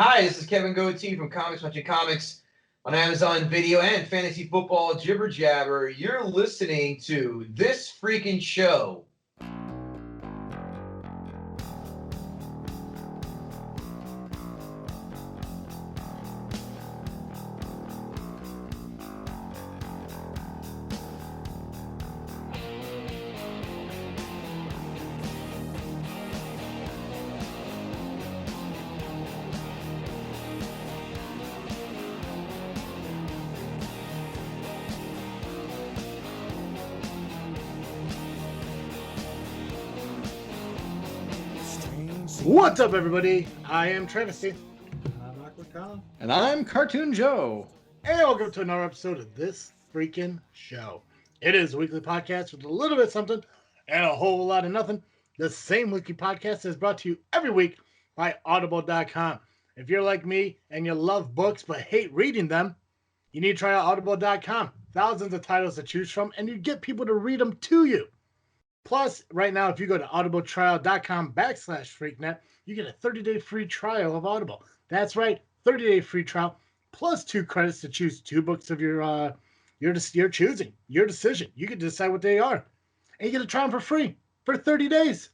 Hi, this is Kevin Gootee from Comics Watching Comics on Amazon Video and Fantasy Football Jibber Jabber. You're listening to This Freakin' Show. What's up, everybody? I am Travesty. I'm Awkward Colin. And I'm Cartoon Joe. And welcome to another episode of This Freakin' Show. It is a weekly podcast with a little bit of something and a whole lot of nothing. The same weekly podcast is brought to you every week by Audible.com. If you're like me and you love books but hate reading them, you need to try out Audible.com. Thousands of titles to choose from, and you get people to read them to you. Plus, right now, if you go to audibletrial.com/freaknet, you get a 30-day free trial of Audible. That's right, 30-day free trial, plus 2 credits to choose 2 books of your choosing, your decision. You can decide what they are. And you get to try them for free for 30 days.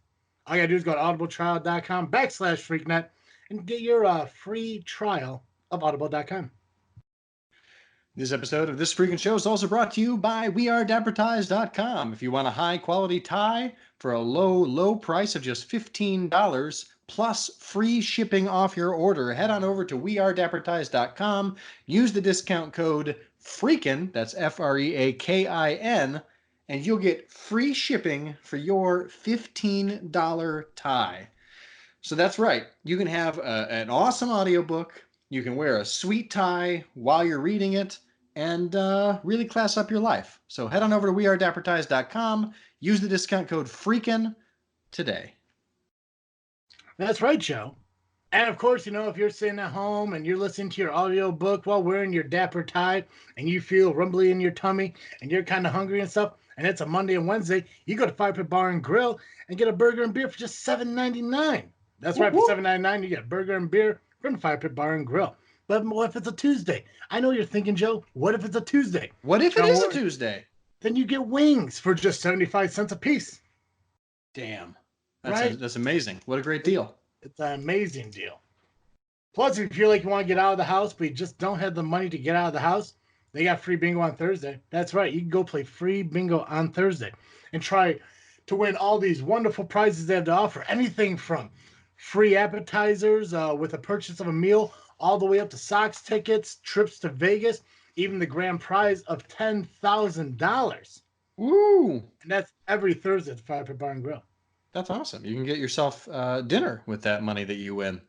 All you got to do is go to audibletrial.com/freaknet and get your free trial of audible.com. This episode of This Freakin' Show is also brought to you by WeAreDapperTies.com. If you want a high-quality tie for a low price of just $15 plus free shipping off your order, head on over to WeAreDapperTies.com. Use the discount code FREAKIN, that's FREAKIN, and you'll get free shipping for your $15 tie. So that's right. You can have an awesome audiobook. You can wear a sweet tie while you're reading it and really class up your life. So head on over to WeAreDapperTies.com. Use the discount code FREAKIN today. That's right, Joe. And of course, if you're sitting at home and you're listening to your audiobook while wearing your dapper tie and you feel rumbly in your tummy and you're kind of hungry and stuff, and it's a Monday and Wednesday, you go to Fire Pit Bar and Grill and get a burger and beer for just $7.99. That's right, for $7.99, you get a burger and beer from the Fire Pit Bar and Grill. But what if it's a Tuesday? I know you're thinking, Joe, what if it's a Tuesday? What if it is a Tuesday? Then you get wings for just 75 cents a piece. Damn. That's amazing. What a great deal. It's an amazing deal. Plus, if you feel like you want to get out of the house, but you just don't have the money to get out of the house, they got free bingo on Thursday. That's right. You can go play free bingo on Thursday and try to win all these wonderful prizes they have to offer. Anything from free appetizers with a purchase of a meal, all the way up to Sox tickets, trips to Vegas, even the grand prize of $10,000. Woo! And that's every Thursday at the Fire Pit Bar and Grill. That's awesome. You can get yourself dinner with that money that you win.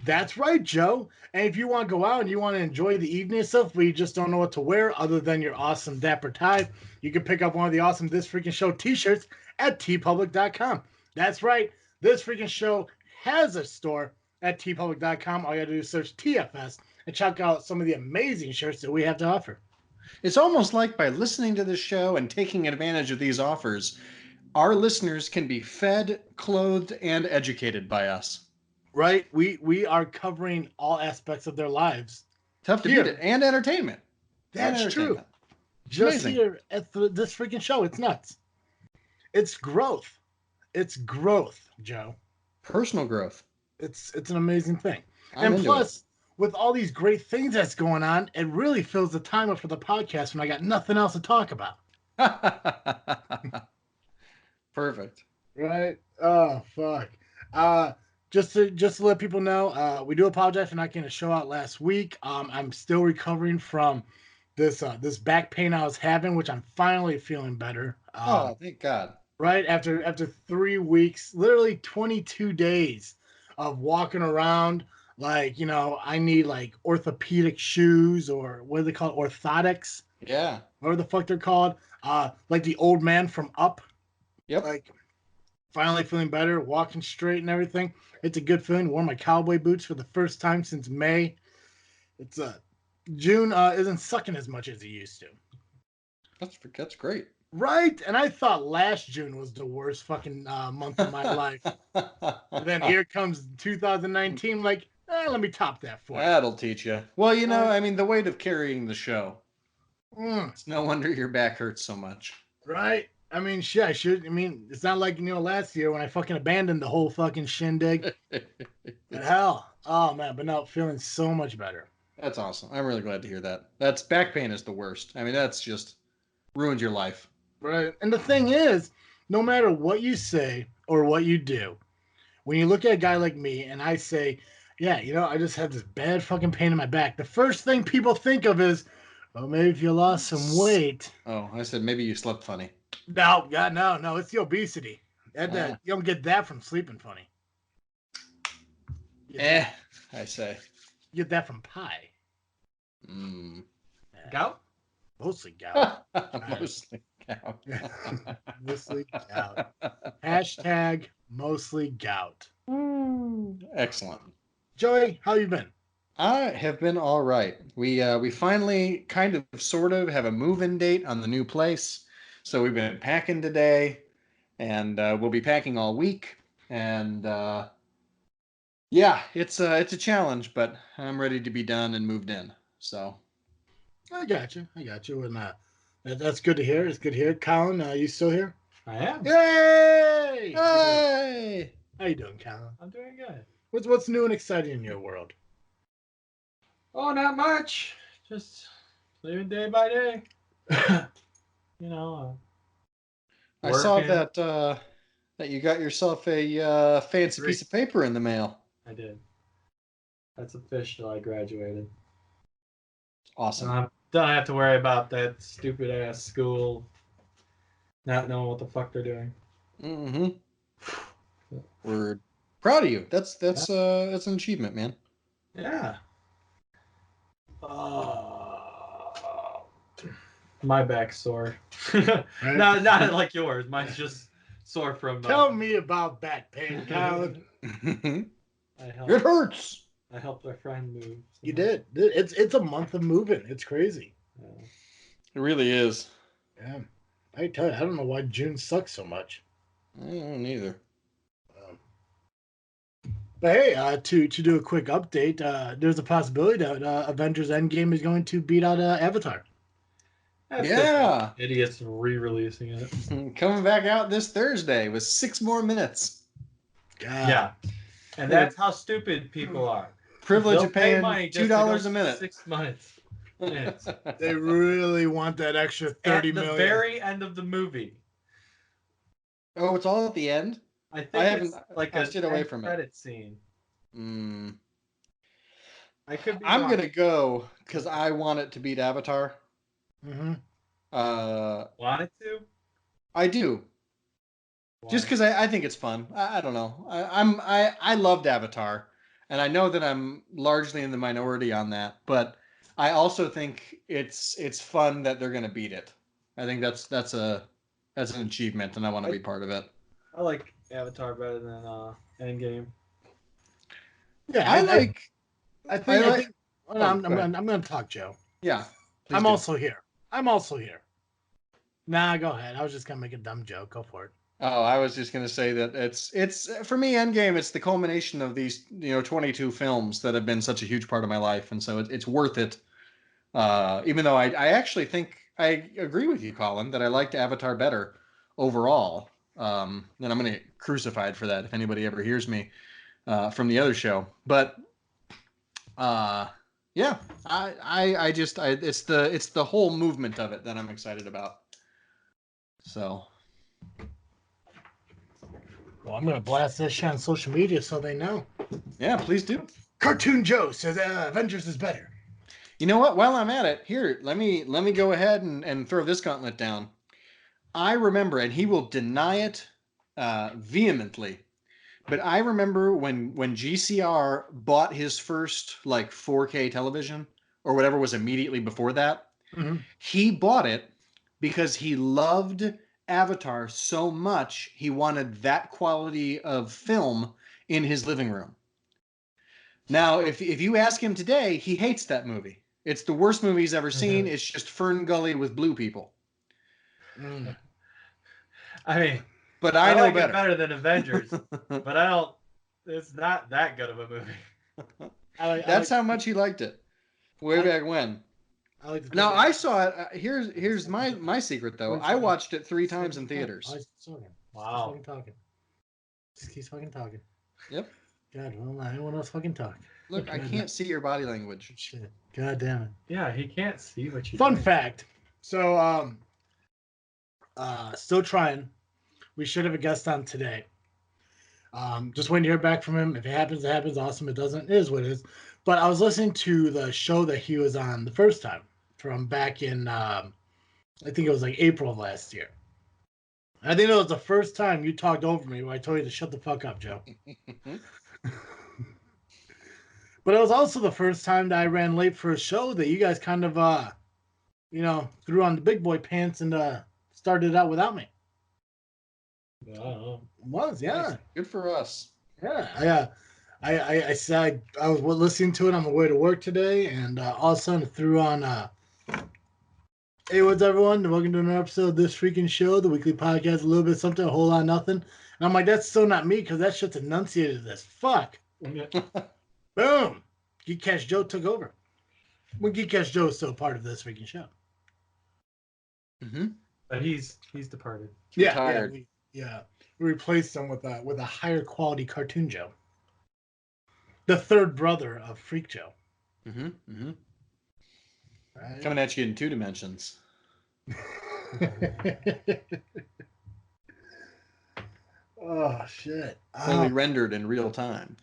That's right, Joe. And if you want to go out and you want to enjoy the evening stuff, but you just don't know what to wear other than your awesome dapper tie, you can pick up one of the awesome This Freakin' Show t-shirts at tpublic.com. That's right. This Freakin' Show has a store at tpublic.com. All you got to do is search TFS and check out some of the amazing shirts that we have to offer. It's almost like by listening to this show and taking advantage of these offers, our listeners can be fed, clothed, and educated by us. Right? We are covering all aspects of their lives. Tough to beat it. And entertainment. That's true. Just here at This Freakin' Show. It's nuts. It's growth. It's growth, Joe. Personal growth. It's an amazing thing. And plus, with all these great things that's going on, it really fills the time up for the podcast when I got nothing else to talk about. Perfect. Right? Oh, fuck. Just to let people know, we do apologize for not getting a show out last week. I'm still recovering from this back pain I was having, which I'm finally feeling better. Thank God. Right? After 3 weeks, literally 22 days of walking around like, I need like orthopedic shoes, or what do they call it? Orthotics. Yeah. Whatever the fuck they're called. Like the old man from Up. Yep. Like, finally feeling better, walking straight and everything. It's a good feeling. Wore my cowboy boots for the first time since May. It's June isn't sucking as much as it used to. That's great. Right? And I thought last June was the worst fucking month of my life. And then here comes 2019, like, Let me top that for you. That'll teach you. Well, you know, I mean, the weight of carrying the show. Mm, It's no wonder your back hurts so much. right? I mean, shit, I should. I mean, it's not like, last year when I fucking abandoned the whole fucking shindig. But hell. Oh, man. But no, feeling so much better. That's awesome. I'm really glad to hear that. That's back pain is the worst. I mean, that's just ruined your life. Right. And the thing is, no matter what you say or what you do, when you look at a guy like me and I say, yeah, I just have this bad fucking pain in my back, the first thing people think of is, well, maybe if you lost some weight. Oh, I said maybe you slept funny. No, God, no, it's the obesity. Ah. You don't get that from sleeping funny. I say. You get that from pie. Mm. Gout? Mostly gout. Mostly gout. Mostly gout. Hashtag mostly gout. Excellent. Joey, how you been? I have been all right. We finally kind of sort of have a move-in date on the new place. So we've been packing today and we'll be packing all week. And yeah, it's a challenge, but I'm ready to be done and moved in. So I got you. And that's good to hear. It's good to hear. Colin, you still here? I am. Yay! hey! How you doing, Colin? I'm doing good. What's new and exciting in your world? Oh, not much. Just living day by day. You know, I saw working. that you got yourself a fancy Great. piece of paper in the mail. I did. That's official. I graduated. Awesome. Don't have to worry about that stupid ass school not knowing what the fuck they're doing. Mm-hmm. We're proud of you. That's an achievement, man. Yeah. My back's sore. Right. Not like yours. Mine's just sore from. Tell me about back pain, Colin. It hurts. I helped our friend move. You did. It's a month of moving. It's crazy. Yeah. It really is. Yeah. I tell you, I don't know why June sucks so much. I don't either. But hey, to do a quick update, there's a possibility that Avengers Endgame is going to beat out Avatar. That's Yeah. just idiots re-releasing it. Coming back out this Thursday with 6 more minutes. God. Yeah, and that's how stupid people are. Privilege They'll of pay paying money just to go $2 a minute. 6 months. Minutes. They really want that extra 30 At the million. very end of the movie. Oh, it's all at the end? I think haven't- it's like I a stayed away from it. credit scene. Mm. I could be I'm wrong. going to go because I want it to beat Avatar. Mm-hmm. Want it to? I do. Why? Just because I think it's fun. I don't know. I loved Avatar, and I know that I'm largely in the minority on that, but I also think it's fun that they're gonna beat it. I think that's an achievement, and I want to be part of it. I like Avatar better than Endgame. Yeah, I think. I'm going to talk, Joe. Yeah. I'm also here. Nah, go ahead. I was just going to make a dumb joke. Go for it. Oh, I was just gonna say that it's for me, Endgame. It's the culmination of these 22 films that have been such a huge part of my life, and so it's worth it. Even though I actually think I agree with you, Colin, that I liked Avatar better overall. And I'm gonna get crucified for that if anybody ever hears me from the other show. But yeah, it's the whole movement of it that I'm excited about. So. Well, I'm going to blast this shit on social media so they know. Yeah, please do. Cartoon Joe says Avengers is better. You know what? While I'm at it, here, let me go ahead and throw this gauntlet down. I remember, and he will deny it vehemently, but I remember when GCR bought his first like 4K television or whatever was immediately before that. Mm-hmm. He bought it because he loved Avatar so much he wanted that quality of film in his living room. Now, if you ask him today, he hates that movie. It's the worst movie he's ever seen. It's just Fern Gully with blue people. Mm. I mean, but I know like better. it better than Avengers, but I don't. It's not that good of a movie. That's how much he liked it. Way back when. Now I saw it. Here's my secret though. I watched it 3 times in theaters. Wow. Just keeps fucking talking. Yep. God, well, I don't want to fucking talk. Look, I can't see your body language. Shit. God damn it. Yeah, he can't see what you. Fun fact. So, still trying. We should have a guest on today. Just waiting to hear back from him. If it happens, it happens. Awesome. It doesn't, it is what it is. But I was listening to the show that he was on the first time from back in, I think it was like April of last year. I think it was the first time you talked over me when I told you to shut the fuck up, Joe. But it was also the first time that I ran late for a show that you guys kind of, threw on the big boy pants and started out without me. Wow. Was, yeah. Good for us. Yeah. I said I was listening to it on the way to work today, and all of a sudden it threw on, hey, what's everyone? Welcome to another episode of This Freakin' Show, the weekly podcast, a little bit something, a whole lot of nothing. And I'm like, that's still not me, because that shit's enunciated as fuck. Boom! Geek Cash Joe took over. When Geek Cash Joe is still part of This Freaking Show. Mm-hmm. But he's departed. Retired. We replaced him with a higher quality cartoon Joe. The third brother of Freak Joe. Mm-hmm. Mm-hmm. Right? Coming at you in 2 dimensions. Oh shit! Only rendered in real time.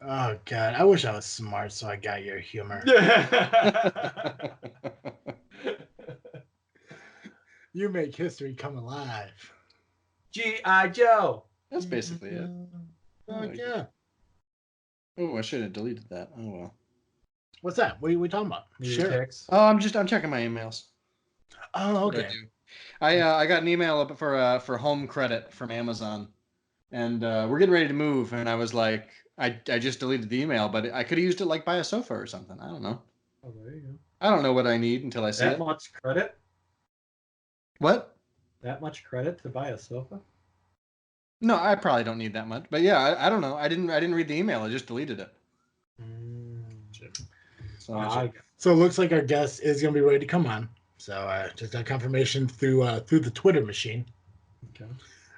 Oh god! I wish I was smart so I got your humor. You make history come alive. G.I. Joe. That's basically it. Oh yeah. Oh, I should have deleted that. Oh well. What's that? What are we talking about? Sure. Oh, I'm checking my emails. Oh, okay. I got an email up for home credit from Amazon, and we're getting ready to move, and I was like, I just deleted the email, but I could have used it like buy a sofa or something. I don't know. Oh, there you go. I don't know what I need until I see it. That much credit? What? That much credit to buy a sofa? No, I probably don't need that much. But yeah, I don't know. I didn't read the email. I just deleted it. So it looks like our guest is going to be ready to come on. So just got confirmation through the Twitter machine. Okay.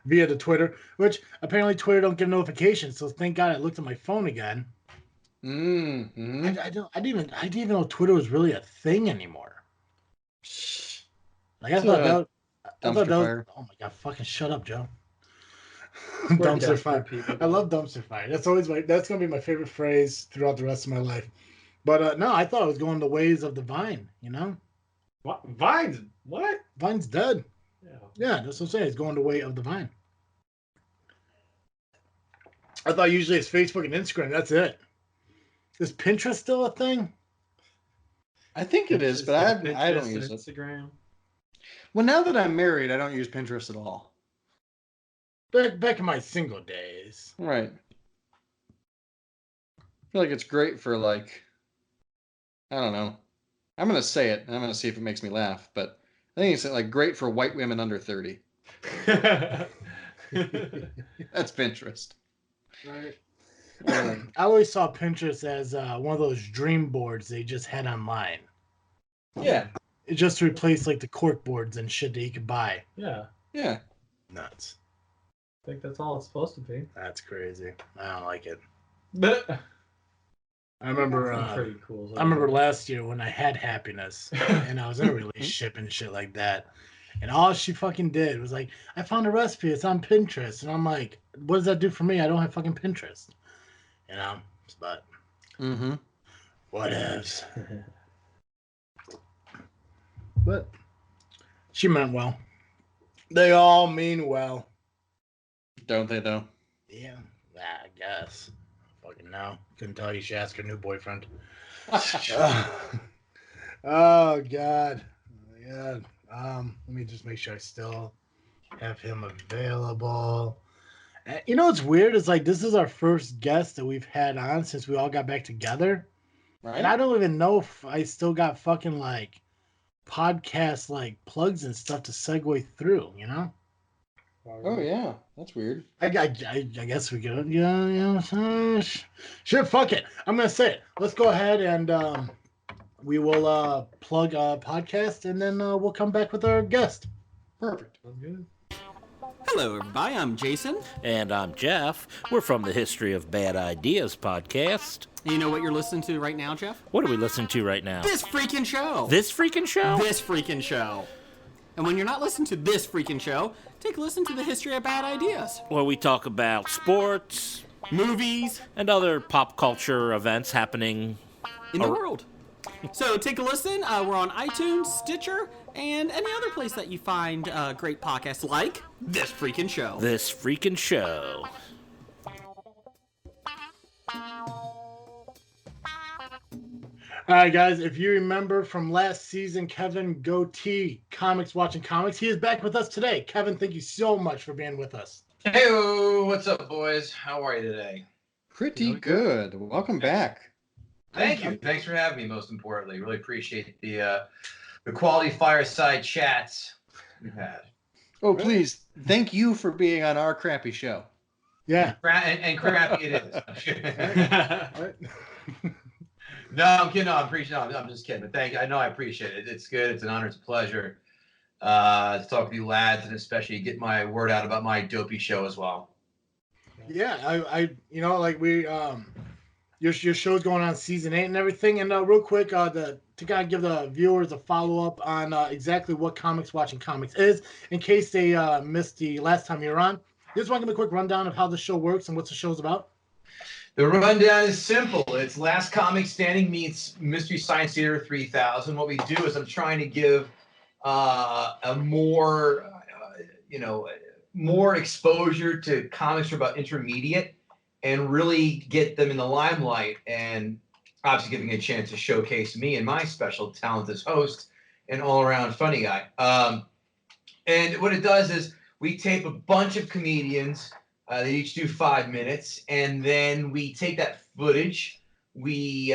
Via the Twitter, which apparently Twitter don't give notifications. So thank God I looked at my phone again. Mm-hmm. I didn't even know Twitter was really a thing anymore. Like I thought that was, oh my God, fucking shut up, Joe. Dumpster fire. I love dumpster fire. That's gonna be my favorite phrase throughout the rest of my life. But no, I thought I was going the ways of the Vine, What? Vine's what? Vine's dead. Yeah, that's what I'm saying. It's going the way of the Vine. I thought usually it's Facebook and Instagram. That's it. Is Pinterest still a thing? I think it is, but I don't use Instagram. Well, now that I'm married, I don't use Pinterest at all. Back in my single days. Right. I feel like it's great for like, I don't know. I'm going to say it, and I'm going to see if it makes me laugh, but I think it's like great for white women under 30. That's Pinterest. Right. I always saw Pinterest as one of those dream boards they just had online. Yeah. It just to replace like the cork boards and shit that you could buy. Yeah. Yeah. Nuts. I think that's all it's supposed to be. That's crazy. I don't like it. But I remember pretty cool. I remember last year when I had happiness and I was in a relationship and shit like that. And all she fucking did was like, I found a recipe. It's on Pinterest. And I'm like, what does that do for me? I don't have fucking Pinterest. But whatevs. But she meant well. They all mean well. Don't they, though? Yeah, I guess. Fucking no. Couldn't tell you she asked her new boyfriend. Oh, God. Let me just make sure I still have him available. You know what's weird is like this is our first guest that we've had on since we all got back together. Right. And I don't even know if I still got fucking like podcast like plugs and stuff to segue through, Oh yeah, that's weird. I guess we could. Yeah. Shit, fuck it. I'm gonna say it. Let's go ahead and we will plug a podcast, and then we'll come back with our guest. Perfect. I'm good. Hello, everybody. I'm Jason. And I'm Jeff. We're from the History of Bad Ideas podcast. You know what you're listening to right now, Jeff? What are we listening to right now? This freaking show. This freaking show? This freaking show. And when you're not listening to this freaking show, take a listen to the History of Bad Ideas. Where we talk about sports, Movies, and other pop culture events happening in the world. So take a listen. We're on iTunes, Stitcher, and any other place that you find great podcasts like This Freaking Show. This freaking show. All right, guys. If you remember from last season, Kevin Gootee, Comics Watching Comics, he is back with us today. Kevin, thank you so much for being with us. Hey, what's up, boys? How are you today? Pretty good. Welcome back. Thank you. Thanks for having me. Most importantly, really appreciate the quality fireside chats we've had. Oh, please. Thank you for being on our crappy show. Yeah. And crappy it is. No, I'm kidding. No, I'm just kidding. But thank you. I know I appreciate it. It's good. It's an honor. It's a pleasure to talk with you lads, and especially get my word out about my dopey show as well. Yeah, I like we your show's going on season 8 and everything. And real quick, to kind of give the viewers a follow up on exactly what Comics Watching Comics is, in case they missed the last time you were on. Just want to give a quick rundown of how the show works and what the show's about. The rundown is simple. It's Last Comic Standing meets Mystery Science Theater 3000. What we do is I'm trying to give a more, more exposure to comics for about intermediate and really get them in the limelight, and obviously giving a chance to showcase me and my special talent as host and all-around funny guy. And what it does is we tape a bunch of comedians. They each do 5 minutes, and then we take that footage. We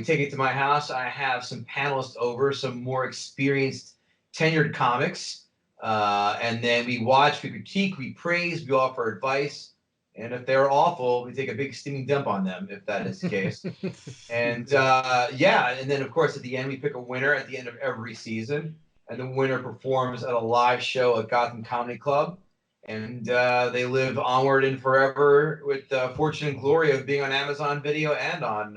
take it to my house. I have some panelists over, some more experienced, tenured comics, and then we watch, we critique, we praise, we offer advice, and if they're awful, we take a big steaming dump on them, if that is the case. And and then of course at the end we pick a winner at the end of every season, and the winner performs at a live show at Gotham Comedy Club. And they live onward and forever with the fortune and glory of being on Amazon Video and on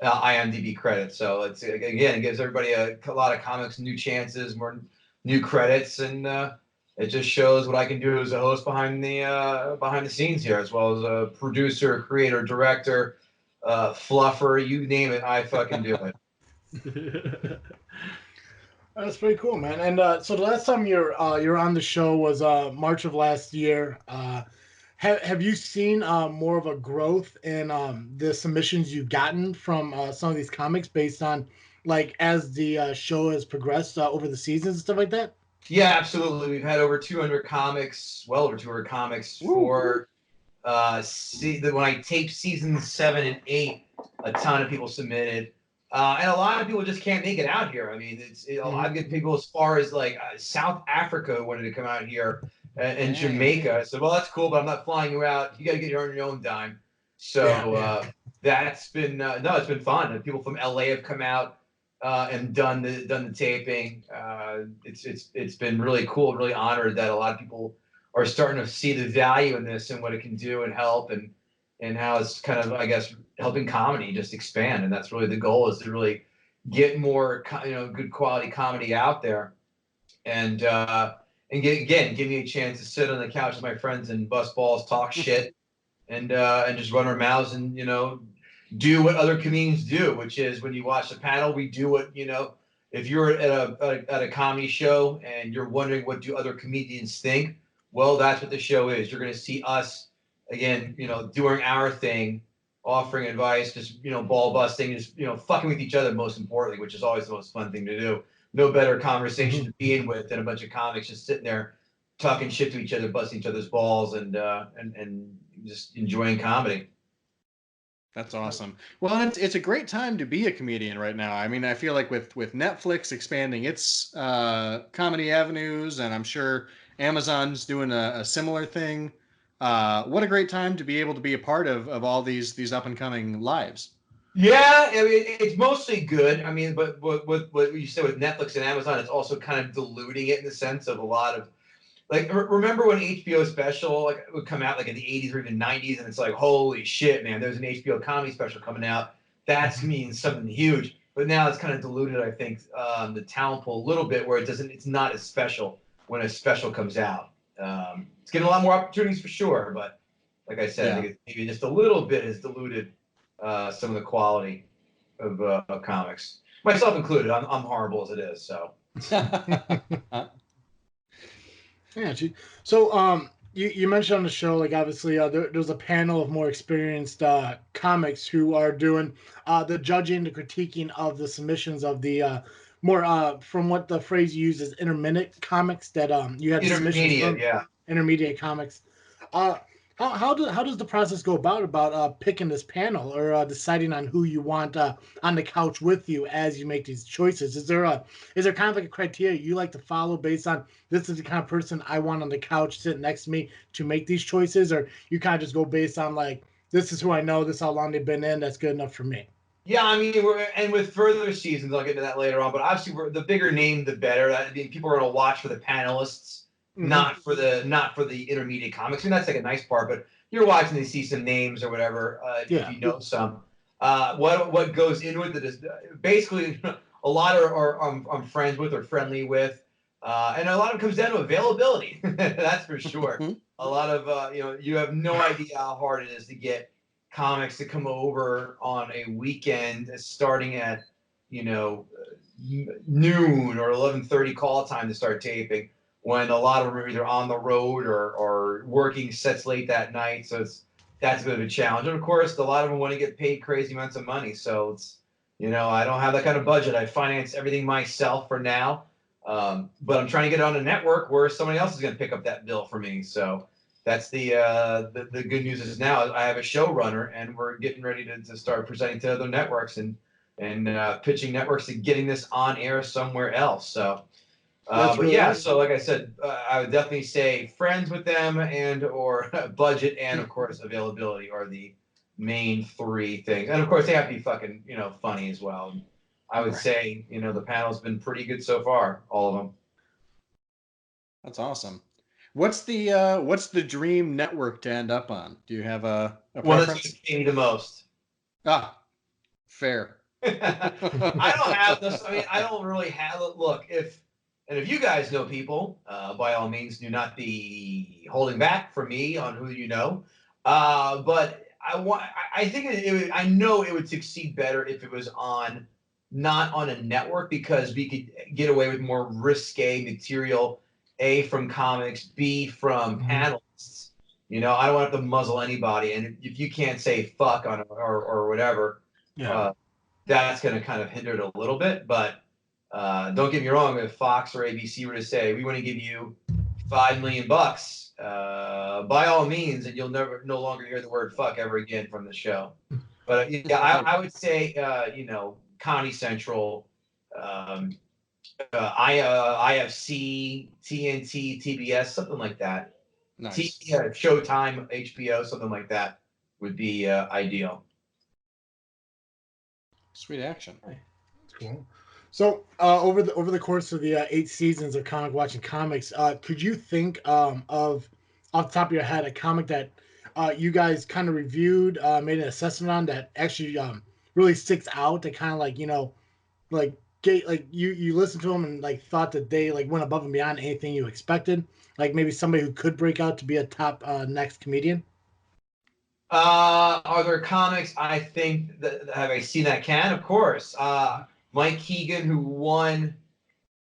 IMDb credits. So it gives everybody a lot of comics new chances, more new credits, and it just shows what I can do as a host behind the scenes here, as well as a producer, creator, director, fluffer, you name it, I fucking do it. That's pretty cool, man. And so the last time you're on the show was March of last year. Have you seen more of a growth in the submissions you've gotten from some of these comics based on, like, as the show has progressed over the seasons and stuff like that? Yeah, absolutely. We've had over 200 comics, well over 200 comics for when I taped seasons 7 and 8. A ton of people submitted. And a lot of people just can't make it out here. I mean, I get people as far as like South Africa wanted to come out here, and Jamaica. I said, well, that's cool, but I'm not flying you out. You got to get here on your own dime. So that's been it's been fun. And people from LA have come out and done the taping. It's been really cool. Really honored that a lot of people are starting to see the value in this and what it can do and help, and how it's kind of, I guess, helping comedy just expand. And that's really the goal, is to really get more, good quality comedy out there. And give me a chance to sit on the couch with my friends and bust balls, talk shit, and just run our mouths and, do what other comedians do, which is when you watch the panel, we do what, if you're at a comedy show and you're wondering what do other comedians think, well, that's what the show is. You're going to see us, again, doing our thing, offering advice, just, ball busting, just, fucking with each other, most importantly, which is always the most fun thing to do. No better conversation to be in with than a bunch of comics just sitting there talking shit to each other, busting each other's balls, and just enjoying comedy. That's awesome. Well, and it's a great time to be a comedian right now. I mean, I feel like with Netflix expanding its comedy avenues, and I'm sure Amazon's doing a similar thing. What a great time to be able to be a part of all these up and coming lives. Yeah, I mean, it's mostly good. I mean, but what you said with Netflix and Amazon, it's also kind of diluting it in the sense of a lot of like. Remember when HBO special like would come out like in the 80s or even 90s, and it's like, holy shit, man, there's an HBO comedy special coming out. That means something huge. But now it's kind of diluted, I think, the talent pool a little bit, where it's not as special when a special comes out. It's getting a lot more opportunities for sure, but like I said, I think it's maybe just a little bit has diluted some of the quality of comics, myself included. I'm horrible as it is, so. Yeah. So, you mentioned on the show, like obviously, there's a panel of more experienced comics who are doing the judging, the critiquing of the submissions of the more from what the phrase you use is intermittent comics that you had submissions from. Yeah. Intermediate comics. How does the process go about picking this panel or deciding on who you want on the couch with you as you make these choices? Is there kind of like a criteria you like to follow based on this is the kind of person I want on the couch sitting next to me to make these choices, or you kind of just go based on like this is who I know, this is how long they've been in, that's good enough for me? Yeah, I mean, and with further seasons, I'll get to that later on. But obviously, the bigger name, the better. I mean, people are going to watch for the panelists, not for the intermediate comics. And that's like a nice part. But you're watching to see some names or whatever, if you know some. What goes into it that is basically a lot are I'm friends with or friendly with, and a lot of it comes down to availability. That's for sure. A lot of you have no idea how hard it is to get comics to come over on a weekend starting at noon or 11:30 call time to start taping, when a lot of them are either on the road or working sets late that night. So that's a bit of a challenge. And of course, a lot of them want to get paid crazy amounts of money. So it's I don't have that kind of budget. I finance everything myself for now. But I'm trying to get on a network where somebody else is going to pick up that bill for me. So that's the good news is now I have a showrunner, and we're getting ready to start presenting to other networks and pitching networks to getting this on air somewhere else. So, so like I said, I would definitely say friends with them and or budget and of course availability are the main three things. And of course they have to be fucking funny as well. I would say the panel's been pretty good so far, all of them. That's awesome. What's the dream network to end up on? Do you have a one preference? that's paying the most? Fair. I don't have this. I mean, I don't really have it. Look, if you guys know people, by all means, do not be holding back from me on who you know. But I think I know it would succeed better if it was not on a network, because we could get away with more risque material. A, from comics, B, from panelists. I don't want to have to muzzle anybody. And if you can't say fuck on or whatever, that's going to kind of hinder it a little bit. But don't get me wrong, if Fox or ABC were to say, we want to give you $5 million, by all means, and you'll no longer hear the word fuck ever again from the show. But I would say, Comedy Central, IFC, TNT, TBS, something like that. Nice. Showtime, HBO, something like that would be ideal. Sweet action. That's cool. So over the course of the 8 seasons of Comic Watching Comics, could you think of off the top of your head a comic that you guys kind of reviewed, made an assessment on that actually really sticks out, that kind of like you listened to them and like thought that they like went above and beyond anything you expected, like maybe somebody who could break out to be a top next comedian? Are there comics I think that have I seen that can? Of course. Mike Keegan, who won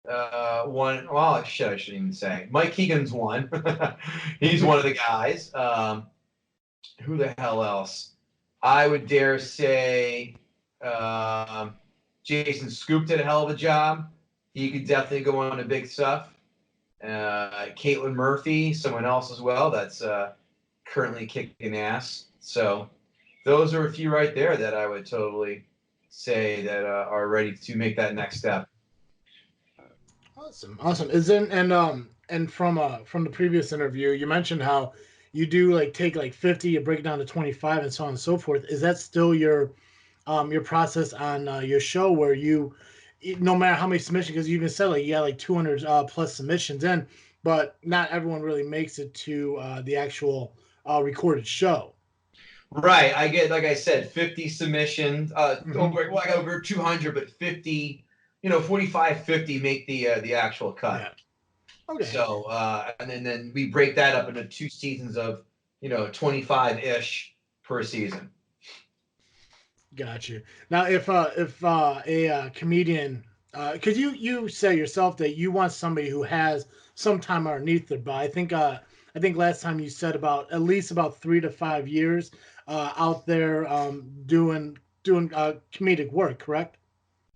well, shit, I shouldn't even say. Mike Keegan's won. He's one of the guys. Who the hell else? I would dare say Jason Scoop did a hell of a job. He could definitely go on to big stuff. Caitlin Murphy, someone else as well that's currently kicking ass. So those are a few right there that I would totally say that are ready to make that next step. Awesome. Is there, and and from the previous interview, you mentioned how you do like take like 50, you break it down to 25, and so on and so forth. Is that still your process on your show, where no matter how many submissions, because you even said like you got like 200 plus submissions in, but not everyone really makes it to the actual recorded show. Right. I get, like I said, 50 submissions. Mhm. I got over 200, but 50, 45, 50 make the actual cut. Yeah. Okay. So, and then we break that up into 2 seasons of, 25-ish per season. Got you. Now, if a comedian, because you say yourself that you want somebody who has some time underneath their belt. I think last time you said at least about 3 to 5 years out there doing comedic work, correct?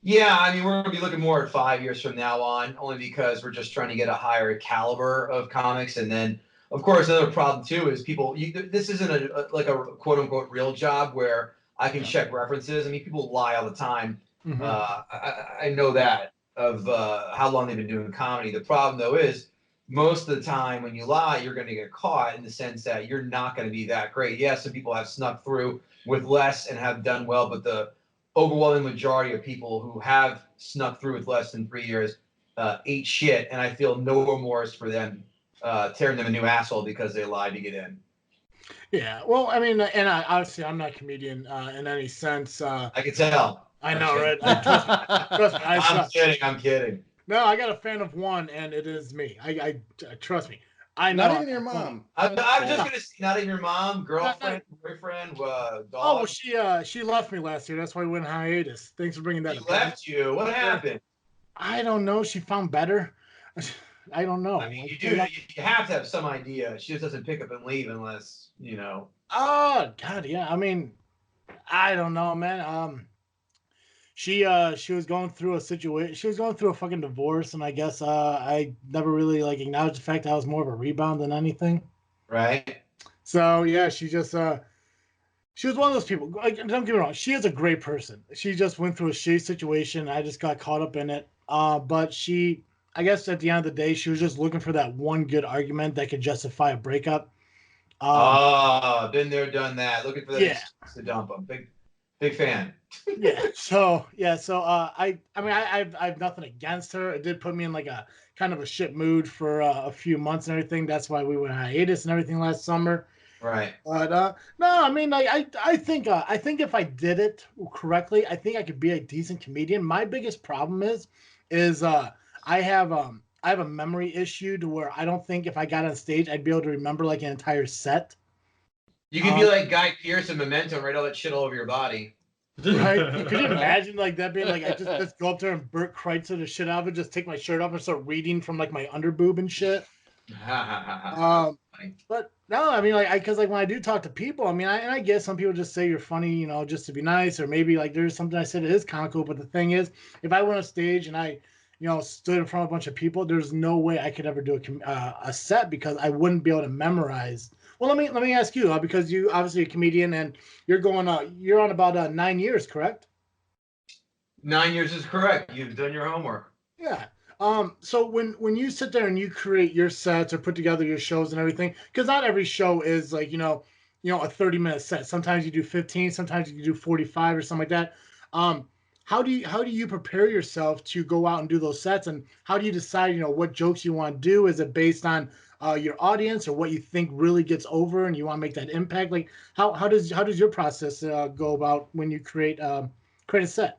Yeah, I mean, we're going to be looking more at 5 years from now on, only because we're just trying to get a higher caliber of comics. And then, of course, another problem too is people. This isn't like a quote unquote real job where I can check references. I mean, people lie all the time. Mhm. I know that of how long they've been doing comedy. The problem though is most of the time when you lie, you're going to get caught in the sense that you're not going to be that great. Yes, some people have snuck through with less and have done well, but the overwhelming majority of people who have snuck through with less than 3 years ate shit, and I feel no remorse for them tearing them a new asshole because they lied to get in. Yeah. Well, I mean, and obviously I'm not a comedian in any sense. I can tell. I know, right? Trust me. I'm kidding. No, I got a fan of one, and it is me. I trust me. I know. Not even your mom. I'm just gonna say, not even your mom, girlfriend, boyfriend, dog. Oh, well, she left me last year. That's why we went on hiatus. Thanks for bringing that She up. left you. What happened? I don't know. She found better. I don't know. I mean, you have to have some idea. She just doesn't pick up and leave unless Oh God, yeah. I mean, I don't know, man. She was going through a situation. She was going through a fucking divorce, and I guess I never really like acknowledged the fact that I was more of a rebound than anything. Right. So yeah, she just she was one of those people. Like, don't get me wrong, she is a great person. She just went through a shitty situation. I just got caught up in it. But I guess at the end of the day, she was just looking for that one good argument that could justify a breakup. Been there, done that. Looking for that excuse to dump them. Big fan. So I mean I've nothing against her. It did put me in like a kind of a shit mood for a few months and everything. That's why we went on hiatus and everything last summer. Right. But no, I mean I think if I did it correctly, I think I could be a decent comedian. My biggest problem is I have a memory issue to where I don't think if I got on stage I'd be able to remember like an entire set. You could be like Guy Pearce in Memento and write all that shit all over your body. Right? Could you imagine like that being like I just go up there and Bert Kreischer the shit out of it, just take my shirt off and start reading from like my underboob and shit. But no, I mean because when I do talk to people, I mean I guess some people just say you're funny, just to be nice, or maybe like there's something I said that is comical. But the thing is, if I went on stage and I stood in front of a bunch of people, there's no way I could ever do a set because I wouldn't be able to memorize. Well, let me ask you because you obviously a comedian and you're on about 9 years, correct? 9 years is correct. You've done your homework. Yeah. So when you sit there and you create your sets or put together your shows and everything, because not every show is like a 30-minute set. Sometimes you do 15, sometimes you do 45 or something like that. How do you prepare yourself to go out and do those sets, and how do you decide what jokes you want to do? Is it based on your audience or what you think really gets over and you want to make that impact? Like how does your process go about when you create a set?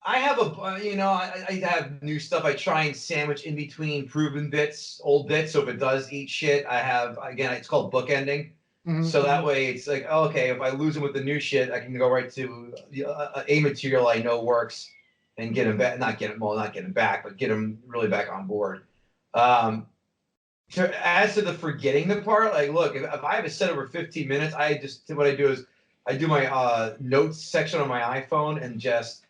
I have I have new stuff I try and sandwich in between proven bits, old bits. So if it does eat shit, I have, again, it's called bookending. Mm-hmm. So that way it's like, okay, if I lose them with the new shit, I can go right to a material I know works and get them back, not get them back, but get them really back on board. So as to the forgetting the part, like, look, if I have a set over 15 minutes, what I do is I do my notes section on my iPhone and just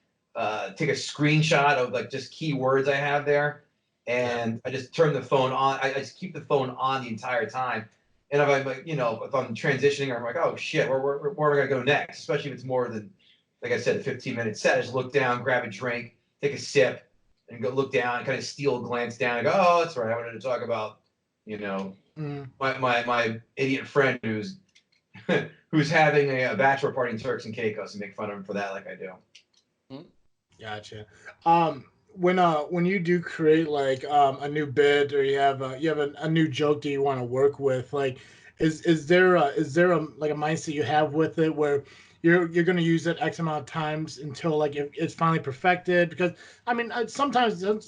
take a screenshot of like just keywords I have there, and I just turn the phone on. I just keep the phone on the entire time. And if I'm like, if I'm transitioning, I'm like, oh shit, where am I gonna go next? Especially if it's more than, like I said, a 15-minute set. I just look down, grab a drink, take a sip, and go look down, kind of steal a glance down, and go, oh, that's right. I wanted to talk about, my idiot friend who's who's having a bachelor party in Turks and Caicos, and make fun of him for that, like I do. Gotcha. When you do create like a new bit, or you have a new joke that you want to work with, like is there like a mindset you have with it where you're going to use it X amount of times until like it's finally perfected? Because I mean, sometimes a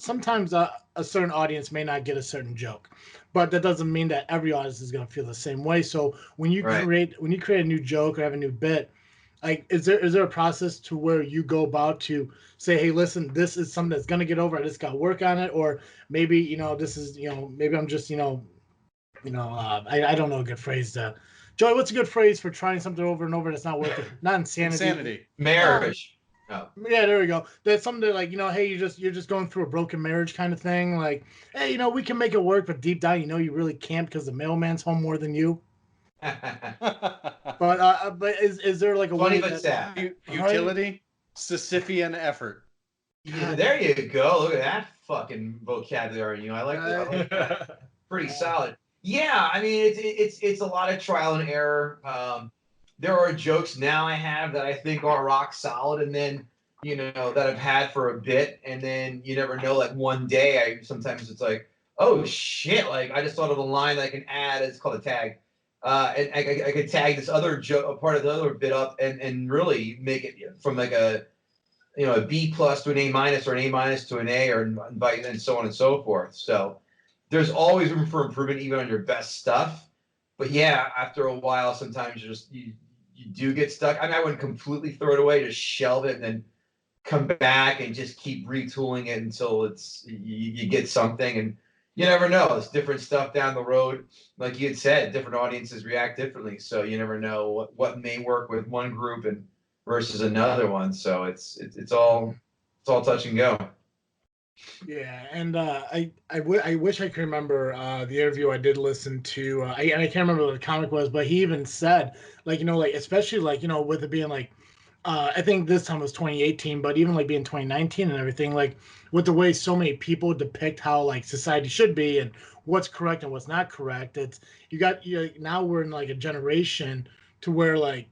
certain audience may not get a certain joke, but that doesn't mean that every audience is going to feel the same way. So when you create a new joke or have a new bit, like is there a process to where you go about to say, hey, listen, this is something that's going to get over, I just got to work on it, or maybe this is maybe I'm just I don't know a good phrase to. Joey, what's a good phrase for trying something over and over that's not working? Not insanity. Marriage. Oh. Yeah, there we go. That's something that, like, hey, you're just going through a broken marriage kind of thing. Like, hey, we can make it work, but deep down, you really can't because the mailman's home more than you. But is there like a funny way but sad utility, Sisyphean effort? Yeah, there you go. Look at that fucking vocabulary. I like that. Pretty solid. Yeah, I mean it's a lot of trial and error. There are jokes now I have that I think are rock solid, and then that I've had for a bit, and then you never know. Like one day, sometimes it's like, oh shit! Like I just thought of a line that I can add. It's called a tag, and I could tag this other joke, a part of the other bit up, and really make it from like a B+ to an A- or an A- to an A, and so on and so forth. So there's always room for improvement, even on your best stuff. But yeah, after a while, sometimes you do get stuck. I mean, I wouldn't completely throw it away, just shelve it, and then come back and just keep retooling it until you get something. And you never know. It's different stuff down the road. Like you had said, different audiences react differently. So you never know what may work with one group and versus another one. So it's all touch and go. Yeah, and I wish I could remember the interview I did listen to. I can't remember what the comic was, but he even said, like, especially like, with it being like, I think this time was 2018, but even like being 2019 and everything, like with the way so many people depict how like society should be and what's correct and what's not correct, it's now we're in like a generation to where like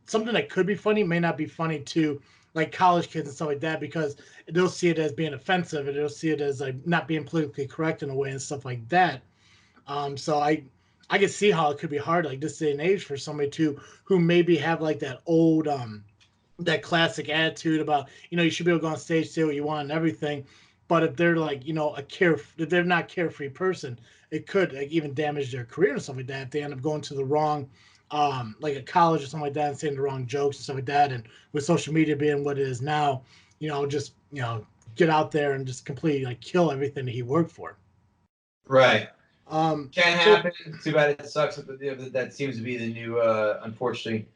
something that could be funny may not be funny to like college kids and stuff like that, because they'll see it as being offensive and they'll see it as like not being politically correct in a way and stuff like that. So I can see how it could be hard, like this day and age, for somebody who maybe have like that old that classic attitude about you should be able to go on stage, say what you want and everything, but if they're like if they're not carefree person, it could like even damage their career and stuff like that if they end up going to the wrong like a college or something like that and saying the wrong jokes and stuff like that. And with social media being what it is now, just get out there and just completely like kill everything that he worked for. Right. Can happen. Too bad it sucks. That seems to be the new. Unfortunately,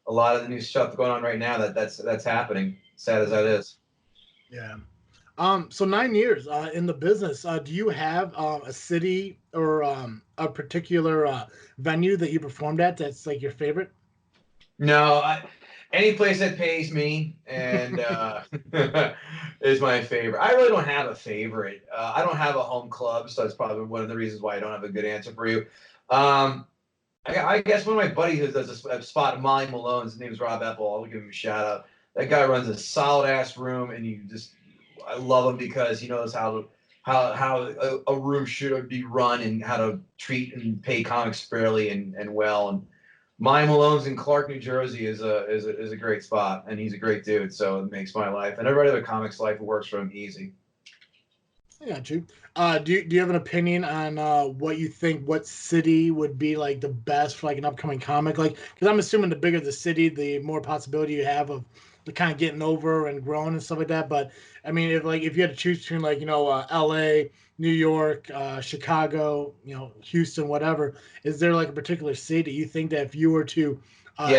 a lot of the new stuff going on right now. That's happening. Sad as that is. Yeah. So 9 years in the business. Do you have a city or a particular venue that you performed at that's like your favorite? No, any place that pays me and is my favorite. I really don't have a favorite. I don't have a home club, so that's probably one of the reasons why I don't have a good answer for you. I guess one of my buddies who does a spot in Molly Malone's, his name is Rob Epple. I'll give him a shout out. That guy runs a solid ass room, and I love him because he knows how a room should be run and how to treat and pay comics fairly and well. And Molly Malone's in Clark, New Jersey is a great spot, and he's a great dude. So it makes my life and everybody other comics life works for him easy. I got you. Do you have an opinion on what city would be like the best for like an upcoming comic? Like, because I'm assuming the bigger the city, the more possibility you have of the kind of getting over and growing and stuff like that. But I mean, if you had to choose between like L.A., New York, Chicago, Houston, whatever, is there like a particular city you think that if you were to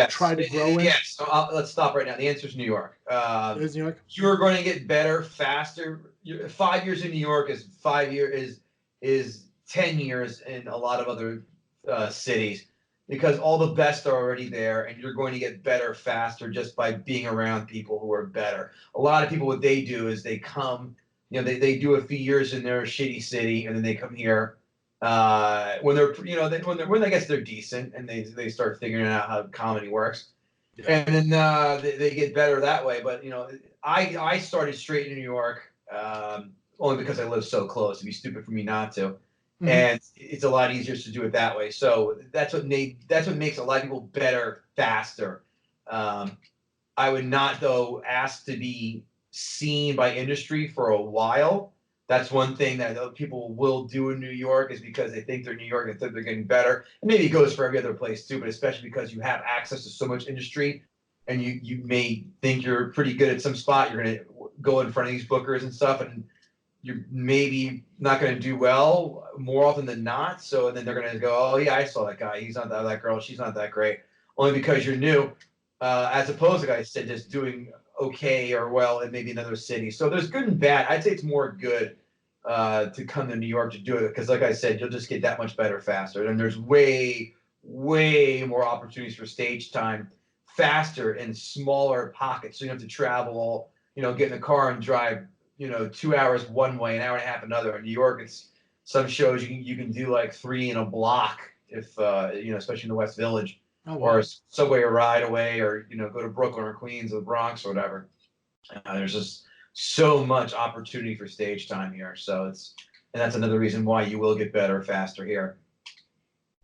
try to grow in? Yes. So let's stop right now. The answer is New York. It is New York. You're going to get better faster. 5 years in New York is 5 years is 10 years in a lot of other cities, because all the best are already there, and you're going to get better faster just by being around people who are better. A lot of people, what they do is they come they do a few years in their shitty city, and then they come here when they're when I guess they're decent, and they start figuring out how comedy works, and then they get better that way. But I started straight in New York only because I live so close. It'd be stupid for me not to. And it's a lot easier to do it that way. So that's what makes a lot of people better faster. I would not, though, ask to be seen by industry for a while. That's one thing that people will do in New York, is because they think they're New York and think they're getting better. And maybe it goes for every other place too, but especially because you have access to so much industry, and you may think you're pretty good at some spot. You're going to go in front of these bookers and stuff, and you're maybe not going to do well more often than not. So then they're going to go, oh yeah, I saw that guy. He's not that girl. She's not that great. Only because you're new. As opposed to, like I said, just doing okay or well in maybe another city. So there's good and bad. I'd say it's more good to come to New York to do it, because, like I said, you'll just get that much better faster. And there's way, way more opportunities for stage time faster in smaller pockets. So you don't have to travel, get in the car and drive, 2 hours one way, an hour and a half another. In New York, it's some shows you can do like 3 in a block, if especially in the West Village. Oh, wow. Or a subway ride away, or go to Brooklyn or Queens or the Bronx or whatever. There's just so much opportunity for stage time here. So and that's another reason why you will get better faster here.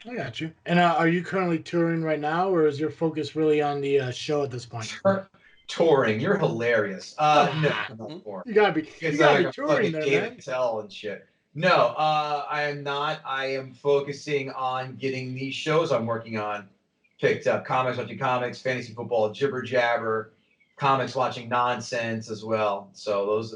I got you. And are you currently touring right now, or is your focus really on the show at this point? Touring, you're hilarious. No, I'm not touring. You gotta be touring there, man. Tell and shit. No, I am not. I am focusing on getting these shows I'm working on picked up. Comics Watching Comics, Fantasy Football Jibber Jabber, Comics Watching Nonsense as well. So those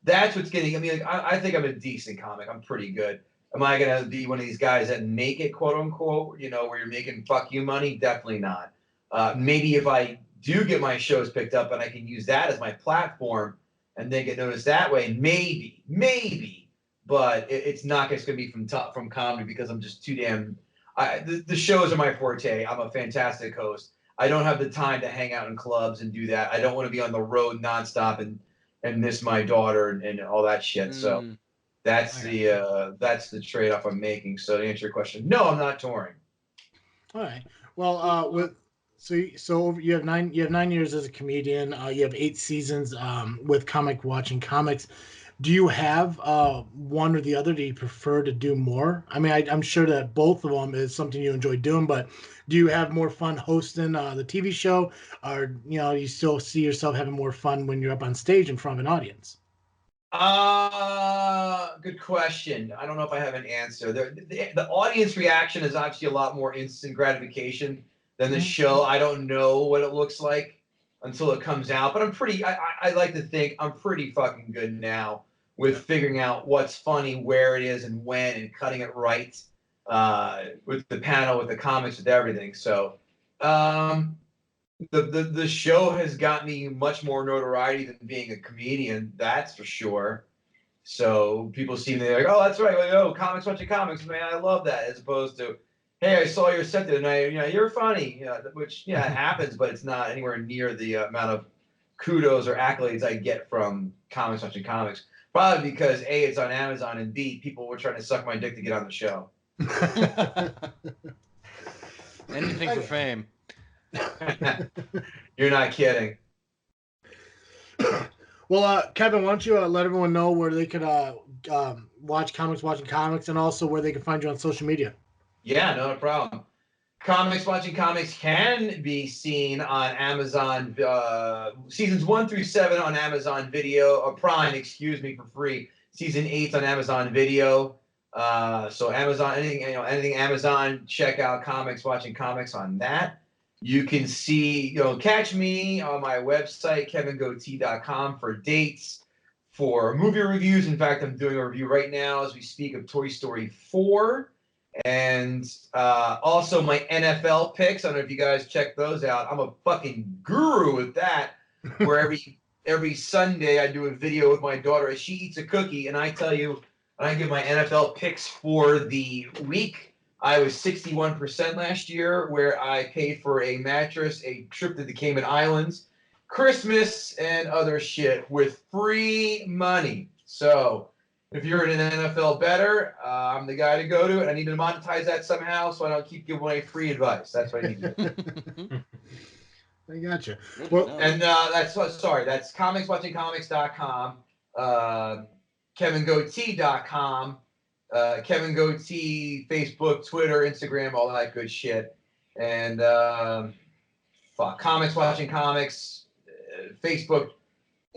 that's what's getting. I mean, I think I'm a decent comic. I'm pretty good. Am I gonna be one of these guys that make it, quote unquote? Where you're making fuck you money? Definitely not. Maybe if I do get my shows picked up and I can use that as my platform and then get noticed that way, maybe. But it's not just gonna be from comedy, because I'm just too damn. The shows are my forte. I'm a fantastic host. I don't have the time to hang out in clubs and do that. I don't want to be on the road nonstop and miss my daughter and all that shit. So that's the trade-off I'm making. So to answer your question, no, I'm not touring. All right. Well, so you have 9 years as a comedian. You have 8 seasons with Comic Watching Comics. Do you have one or the other? Do you prefer to do more? I mean, I'm sure that both of them is something you enjoy doing, but do you have more fun hosting the TV show, or you still see yourself having more fun when you're up on stage in front of an audience? Good question. I don't know if I have an answer. The audience reaction is obviously a lot more instant gratification than the show. I don't know what it looks like until it comes out, but I like to think I'm pretty fucking good now with figuring out what's funny, where it is, and when, and cutting it right with the panel, with the comics, with everything. So the show has got me much more notoriety than being a comedian, that's for sure. So people see me, they're like, oh, that's right. Like, oh, Comics Watching Comics, man, I love that. As opposed to, hey, I saw your set the other night, you're funny. Which it happens, but it's not anywhere near the amount of kudos or accolades I get from Comics Watching Comics. Probably because A, it's on Amazon, and B, people were trying to suck my dick to get on the show. Anything for fame. You're not kidding. Well, Kevin, why don't you let everyone know where they could watch Comics Watching Comics, and also where they can find you on social media? Yeah, no problem. Comics Watching Comics can be seen on Amazon, seasons 1 through 7 on Amazon Video, or Prime, for free. Season 8's on Amazon Video. So Amazon, anything Amazon, check out Comics Watching Comics on that. You can see, catch me on my website, kevingootee.com, for dates, for movie reviews. In fact, I'm doing a review right now as we speak of Toy Story 4. And also my NFL picks. I don't know if you guys check those out. I'm a fucking guru with that. Where every Sunday I do a video with my daughter as she eats a cookie, and I tell you, I give my NFL picks for the week. I was 61% last year, where I paid for a mattress, a trip to the Cayman Islands, Christmas, and other shit with free money. So if you're an NFL bettor, I'm the guy to go to, and I need to monetize that somehow so I don't keep giving away free advice. That's what I need to do. I gotcha. Good to Well, know. And that's comicswatchingcomics.com, kevingoatee.com, Kevin Gootee, Facebook, Twitter, Instagram, all that good shit. And Comics Watching Comics, Facebook,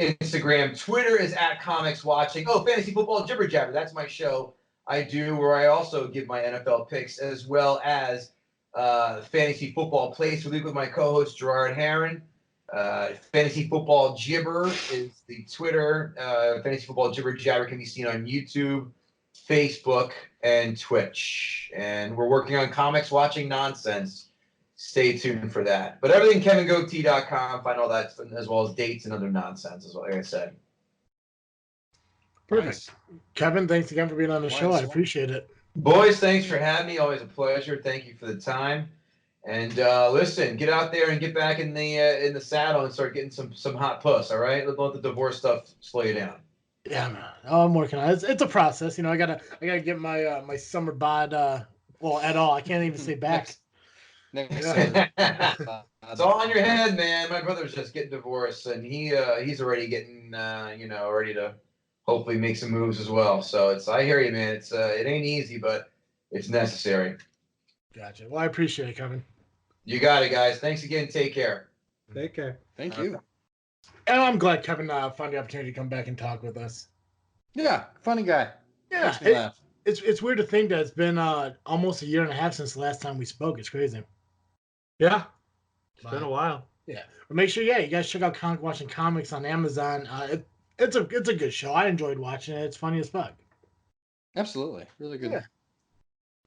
Instagram, Twitter is at Comics Watching. Oh, Fantasy Football Jibber Jabber. That's my show I do where I also give my NFL picks as well as Fantasy Football Plays for League with my co-host Gerard Herron. Fantasy Football Jibber is the Twitter. Fantasy Football Jibber Jabber can be seen on YouTube, Facebook, and Twitch. And we're working on Comics Watching Nonsense. Stay tuned for that. But everything KevinGoatee.com, find all that as well as dates and other nonsense as well, like I said. perfect. Nice. Kevin, thanks again for being on the show. I Nice. appreciate it. Boys, thanks for having me. Always a pleasure. Thank you for the time. And listen, get out there and get back in the saddle and start getting some hot puss. All right, don't let the divorce stuff slow you down. Yeah, man. Oh, I'm working on it. It's a process. I gotta get my my summer bod. Well, at all. I can't even say back. Next Yeah. It's all on your head, man. My brother's just getting divorced, and he's already getting ready to hopefully make some moves as well. So I hear you, man. It ain't easy, but it's necessary. Gotcha. Well, I appreciate it, Kevin. You got it, guys. Thanks again. Take care. Take care. Thank you. And I'm glad Kevin found the opportunity to come back and talk with us. Yeah, funny guy. Yeah, Makes me laugh. it's weird to think that it's been almost a year and a half since the last time we spoke. It's crazy. Yeah. It's Bye. been a while. Yeah, but make sure, you guys check out Comic Watching Comics on Amazon. It's a good show. I enjoyed watching it. It's funny as fuck. Absolutely. Really good. Yeah.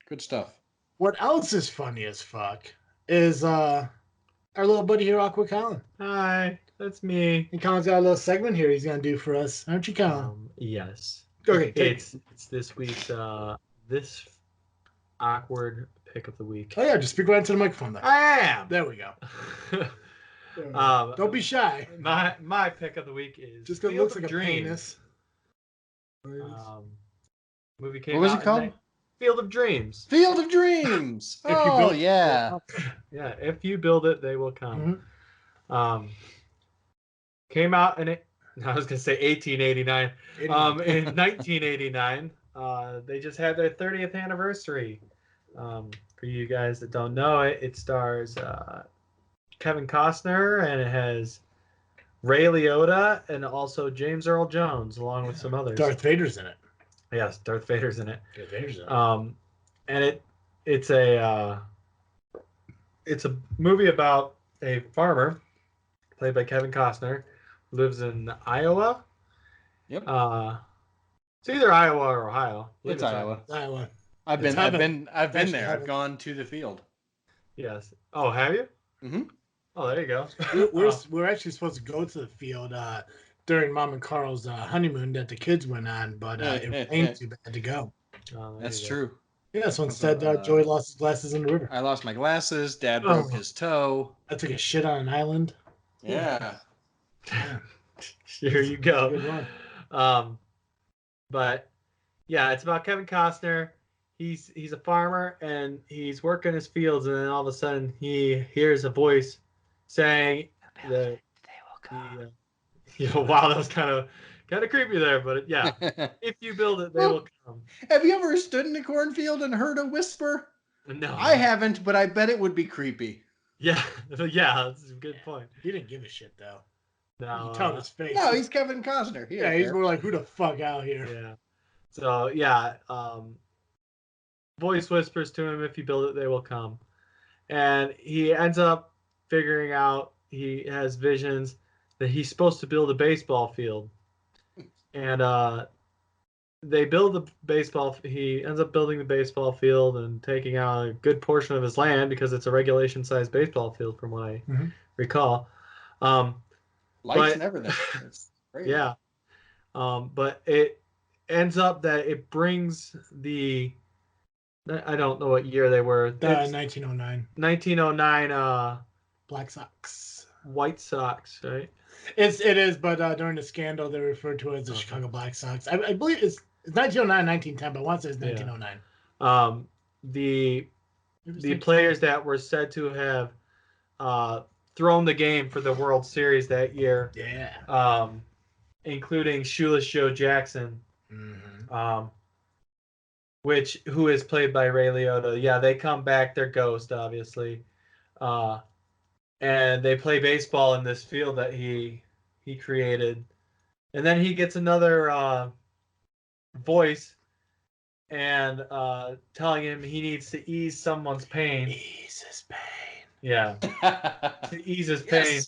Good stuff. What else is funny as fuck is our little buddy here, Awkward Colin. Hi, that's me. And Colin's got a little segment here he's gonna do for us, aren't you, Colin? Yes. Okay, It's this week's this awkward pick of the week. Oh yeah, just speak right into the microphone there. I am. There we go. There we go. Don't be shy. My pick of the week is Just because it Field looks of like a Dreams. penis. Movie came What was out it called? in Field of Dreams. Field of Dreams. If you Oh, build- yeah. Yeah, if you build it, they will come. Mhm. Came out in I was gonna say 1889. In 1989, they just had their 30th anniversary. For you guys that don't know it, it stars Kevin Costner and it has Ray Liotta and also James Earl Jones along with some others. Darth Vader's in it. Yes, Darth Vader's in it. Darth Vader's in it. And it's a movie about a farmer played by Kevin Costner, who lives in Iowa. Yep. It's either Iowa or Ohio. I believe It's Iowa. Iowa. I've It's been heaven. there. Actually I've heaven. gone to the field. Yes. Oh, have you? Mm-hmm. Oh, there you go. We're actually supposed to go to the field during Mom and Carl's honeymoon that the kids went on, but it rained too bad to go. Oh, there That's you go. true. Yeah, so instead Joey lost his glasses in the river. I lost my glasses. Dad broke his toe. I took a shit on an island. Yeah. Here you Good go. one. But yeah, it's about Kevin Costner. He's a farmer and he's working his fields, and then all of a sudden he hears a voice saying that wow, that was kind of creepy there, but yeah, if you build it, they will come. Have you ever stood in a cornfield and heard a whisper? No, I haven't, but I bet it would be creepy. Yeah, yeah, that's a good point. He didn't give a shit though. No, You tell his face. No, he's Kevin Costner. yeah, he's more like, who the fuck out here? yeah. So yeah, voice whispers to him, if you build it, they will come. And he ends up figuring out, he has visions that he's supposed to build a baseball field. And they build the baseball, he ends up building the baseball field and taking out a good portion of his land because it's a regulation sized baseball field from what I recall. Lights and everything. It's crazy. Yeah. But it ends up that it brings I don't know what year they were. It's 1909. 1909 Black Sox. White Sox, right? It is, but during the scandal, they referred to it as the Chicago Black Sox. I believe it's 1909, 1910, but once it's 1909. The players that were said to have thrown the game for the World Series that year, including Shoeless Joe Jackson, who is played by Ray Liotta. Yeah, they come back. They're Ghost, obviously, and they play baseball in this field that he created, and then he gets another voice and telling him he needs to ease someone's pain. Ease his pain. Yeah, to ease his pain.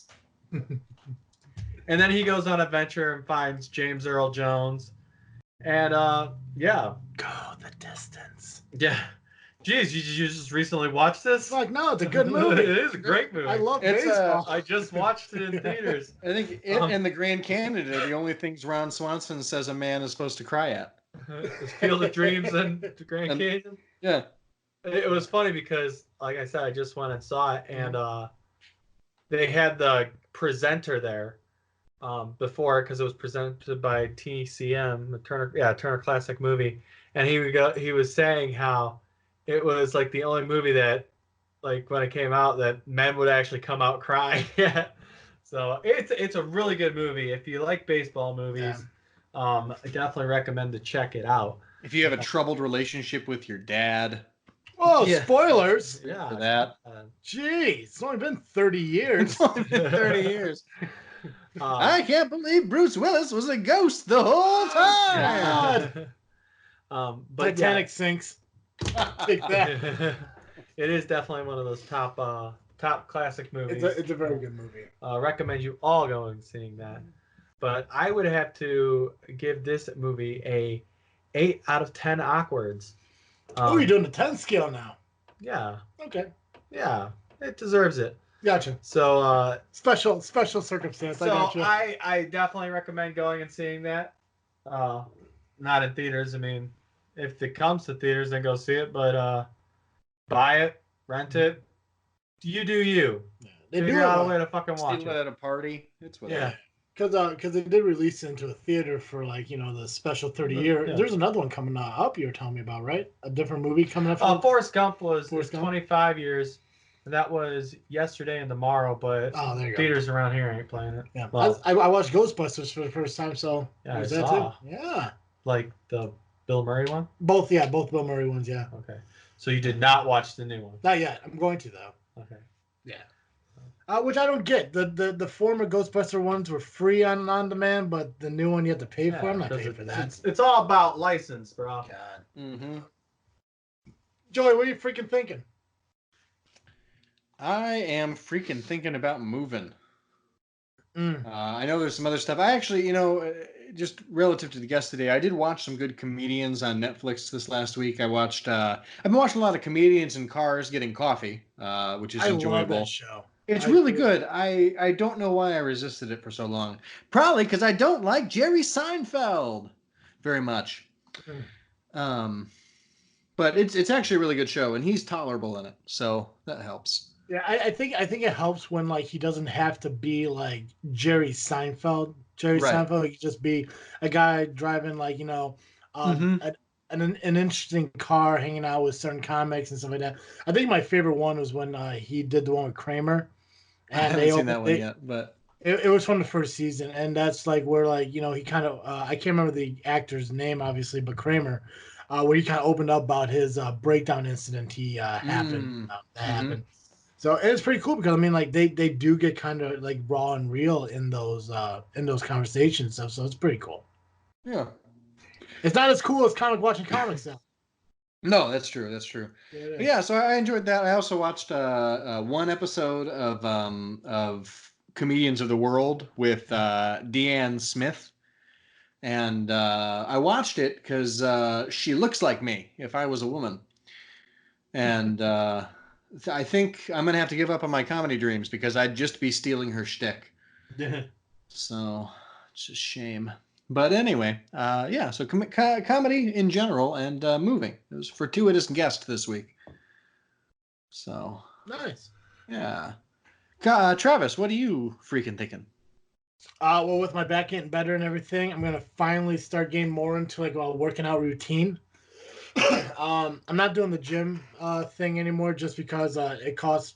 And then he goes on an adventure and finds James Earl Jones. And Go the distance. Yeah. Jeez, you just recently watched this? It's like, no, it's a good movie. It is a great movie. I love baseball. I just watched it in theaters. I think it and the Grand Canyon are the only things Ron Swanson says a man is supposed to cry at. Field of Dreams and the Grand Canyon. Yeah. It was funny because, like I said, I just went and saw it, and they had the presenter there before, because it was presented by TCM, Turner Classic Movie, and he was saying how it was like the only movie that, like, when it came out, that men would actually come out crying. So it's a really good movie. If you like baseball movies, I definitely recommend to check it out. If you have a troubled relationship with your dad. Oh, spoilers! Yeah, for that. Jeez, it's only been 30 years. It's only been 30 years. I can't believe Bruce Willis was a ghost the whole time. God. But Titanic sinks. Take that. It is definitely one of those top classic movies. It's a very good movie. Recommend you all go and seeing that. But I would have to give this movie a 8 out of 10 awkwards. You're doing the 10 scale now. Yeah. Okay. Yeah, it deserves it. Gotcha. So special circumstance. So I definitely recommend going and seeing that. Not in theaters. I mean, if it comes to theaters, then go see it. But buy it, rent it. You do you. Yeah, they figure do out a way to fucking watch Steal it at a party. It's whatever. Yeah. Because they did release it into a theater for, like, the special 30 year. Yeah. There's another one coming up. You were telling me about, right? A different movie coming up. Forrest Gump was Forrest Gump? 25 years. And that was yesterday and tomorrow, but there you theaters around here ain't playing it. Yeah. Well, I watched Ghostbusters for the first time, so yeah, was I that saw. too? Yeah. Like the Bill Murray one? Both Bill Murray ones, yeah. Okay. So you did not watch the new one? Not yet. I'm going to, though. Okay. Yeah. Which I don't get. The former Ghostbuster ones were free on demand, but the new one you have to pay for. I'm not paying for that. It's all about license, bro. God. Mm-hmm. Joey, what are you freaking thinking? I am freaking thinking about moving. Mm. I know there's some other stuff. I actually, just relative to the guest today, I did watch some good comedians on Netflix this last week. I've been watching a lot of comedians in cars getting coffee, which is enjoyable. I love that show. It's really good. I don't know why I resisted it for so long. Probably because I don't like Jerry Seinfeld very much. But it's actually a really good show, and he's tolerable in it, so that helps. Yeah, I think it helps when, like, he doesn't have to be like Jerry Seinfeld. Seinfeld, he could just be a guy driving, like, an interesting car, hanging out with certain comics and stuff like that. I think my favorite one was when he did the one with Kramer. And I haven't seen that one yet, but it was from the first season, and that's like where, like, he kind of I can't remember the actor's name, obviously, but Kramer, where he kind of opened up about his breakdown incident he happened. So it's pretty cool because, I mean, like, they do get kind of, like, raw and real in those conversations stuff. So it's pretty cool. Yeah, it's not as cool as watching comics though. No, that's true. That's true. Yeah, so I enjoyed that. I also watched one episode of Comedians of the World with Deanne Smith, and I watched it because she looks like me if I was a woman, and I think I'm gonna have to give up on my comedy dreams because I'd just be stealing her shtick. So it's a shame. But anyway, so comedy in general and moving. It was fortuitous guest this week. So nice. Yeah. Travis, what are you freaking thinking? Well, with my back getting better and everything, I'm gonna finally start getting more into like a working out routine. I'm not doing the gym thing anymore just because it costs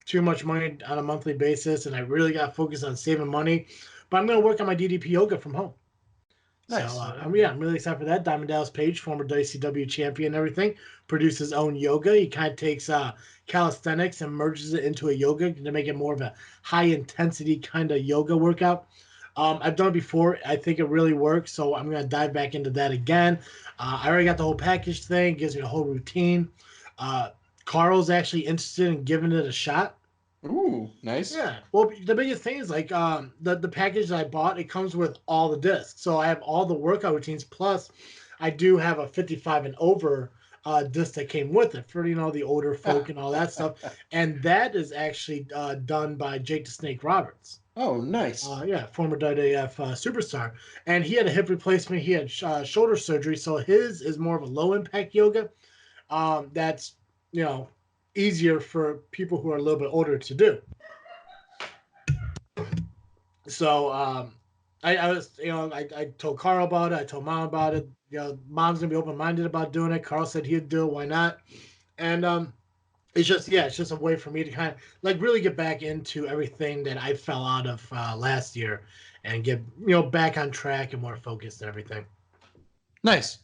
too much money on a monthly basis, and I really got to focus on saving money. But I'm gonna work on my DDP yoga from home. Nice. So I'm really excited for that. Diamond Dallas Page, former WCW champion and everything, produced his own yoga. He kind of takes calisthenics and merges it into a yoga to make it more of a high intensity kind of yoga workout. I've done it before. I think it really works. So I'm going to dive back into that again. I already got the whole package thing. Gives me a whole routine. Carl's actually interested in giving it a shot. Ooh, nice. Yeah. Well, the biggest thing is like the package that I bought, it comes with all the discs. So I have all the workout routines, plus I do have a 55 and over disc that came with it for, the older folk and all that stuff. And that is actually done by Jake the Snake Roberts. Oh, nice. Former WWF superstar. And he had a hip replacement. He had shoulder surgery. So his is more of a low impact yoga. That's, easier for people who are a little bit older to do. So I told Carl about it. I told Mom about it. Mom's gonna be open-minded about doing it. Carl said he'd do it. Why not? And it's just a way for me to kind of like really get back into everything that I fell out of last year and get back on track and more focused and everything. Nice.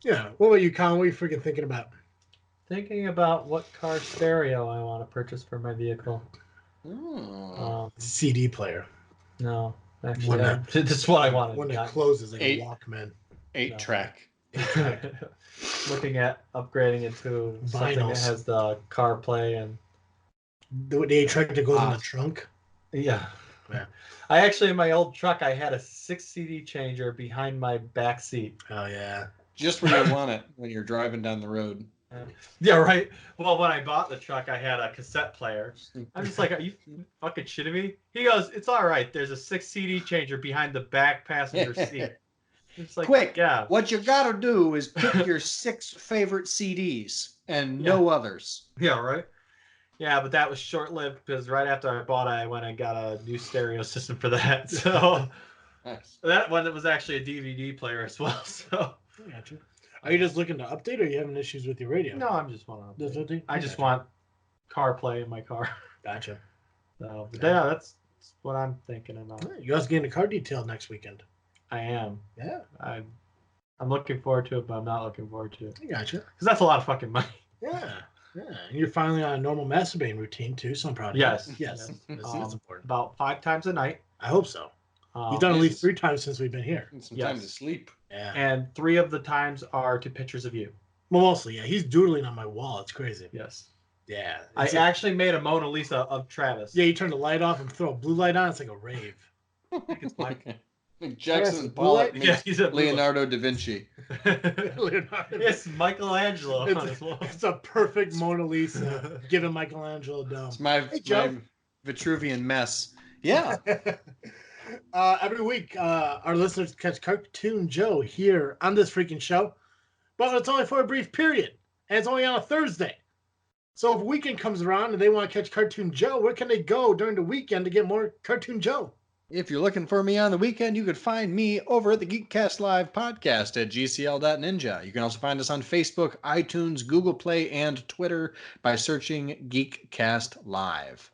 Yeah. What about you, Colin? What are you freaking thinking about? Thinking about what car stereo I want to purchase for my vehicle. CD player. No, actually, that's what I wanted. One that closes like a Walkman. 8-track. Looking at upgrading it to something that has the CarPlay and the 8-track that goes in the trunk. Yeah. I actually, in my old truck, I had a 6 CD changer behind my back seat. Oh yeah. Just where you want it when you're driving down the road. Yeah, right. Well, when I bought the truck, I had a cassette player. I'm just like, are you fucking shitting me? He goes, it's all right. There's a 6 CD changer behind the back passenger seat. It's like, quick. Yeah. What you got to do is pick your 6 favorite CDs and no others. Yeah, right. Yeah, but that was short-lived because right after I bought it, I went and got a new stereo system for that. So nice. That one was actually a DVD player as well. So I got you. Are you just looking to update, or are you having issues with your radio? No, I'm just want to update. I just want CarPlay in my car. Gotcha. So, but yeah, that's what I'm thinking about. You guys getting a car detail next weekend? I am. Yeah. I'm looking forward to it, but I'm not looking forward to it. I gotcha. Because that's a lot of fucking money. Yeah. Yeah. And you're finally on a normal masturbating routine too, so I'm proud of you. Yes. That's important. About 5 times a night. I hope so. You've done at least 3 times since we've been here. Some time to sleep. Yeah. And 3 of the times are to pictures of you. Well, mostly, yeah. He's doodling on my wall. It's crazy. Yes. Yeah. I actually made a Mona Lisa of Travis. Yeah, you turn the light off and throw a blue light on. It's like a rave. It's like Jackson Pollock yeah, he's a Leonardo da Vinci. Leonardo. It's Michelangelo. It's a perfect Mona Lisa. Giving Michelangelo a dome. It's my Vitruvian mess. Yeah. Every week, our listeners catch Cartoon Joe here on this freaking show, but it's only for a brief period, and it's only on a Thursday. So if weekend comes around and they want to catch Cartoon Joe, where can they go during the weekend to get more Cartoon Joe? If you're looking for me on the weekend, you could find me over at the Geekcast Live podcast at gcl.ninja. You can also find us on Facebook, iTunes, Google Play, and Twitter by searching Geekcast Live.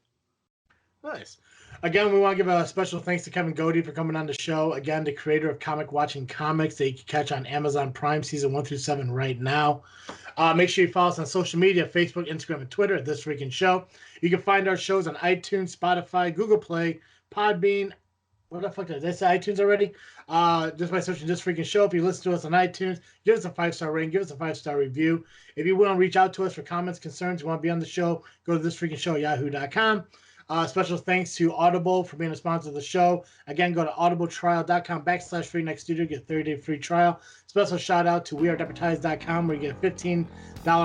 Nice. Again, we want to give a special thanks to Kevin Gootee for coming on the show. Again, the creator of Comic Watching Comics that you can catch on Amazon Prime Season 1 through 7 right now. Make sure you follow us on social media, Facebook, Instagram, and Twitter at This Freaking Show. You can find our shows on iTunes, Spotify, Google Play, Podbean. What the fuck did I say iTunes already? Just by searching This Freaking Show. If you listen to us on iTunes, give us a 5-star rating, give us a 5-star review. If you want to reach out to us for comments, concerns, you want to be on the show, go to thisfreakingshow@yahoo.com. Special thanks to Audible for being a sponsor of the show. Again, go to audibletrial.com/free next studio, get a 30-day free trial. Special shout out to weareadvertised.com where you get a $15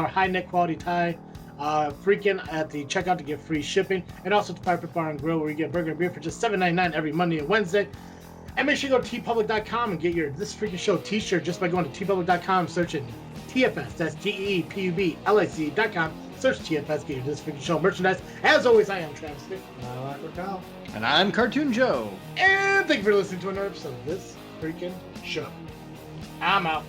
high net quality tie. Freakin at the checkout to get free shipping. And also to Fire Pit Bar and Grill where you get burger and beer for just $7.99 every Monday and Wednesday. And make sure you go to tpublic.com and get your This Freaking Show t-shirt just by going to tpublic.com, searching TFS, that's TEEPUBLIC.com Search TFS, get your This Freaking Show merchandise. As always, I am Travis Stick. I'm Michael Kyle. And I'm Cartoon Joe. And thank you for listening to another episode of This Freaking Show. I'm out.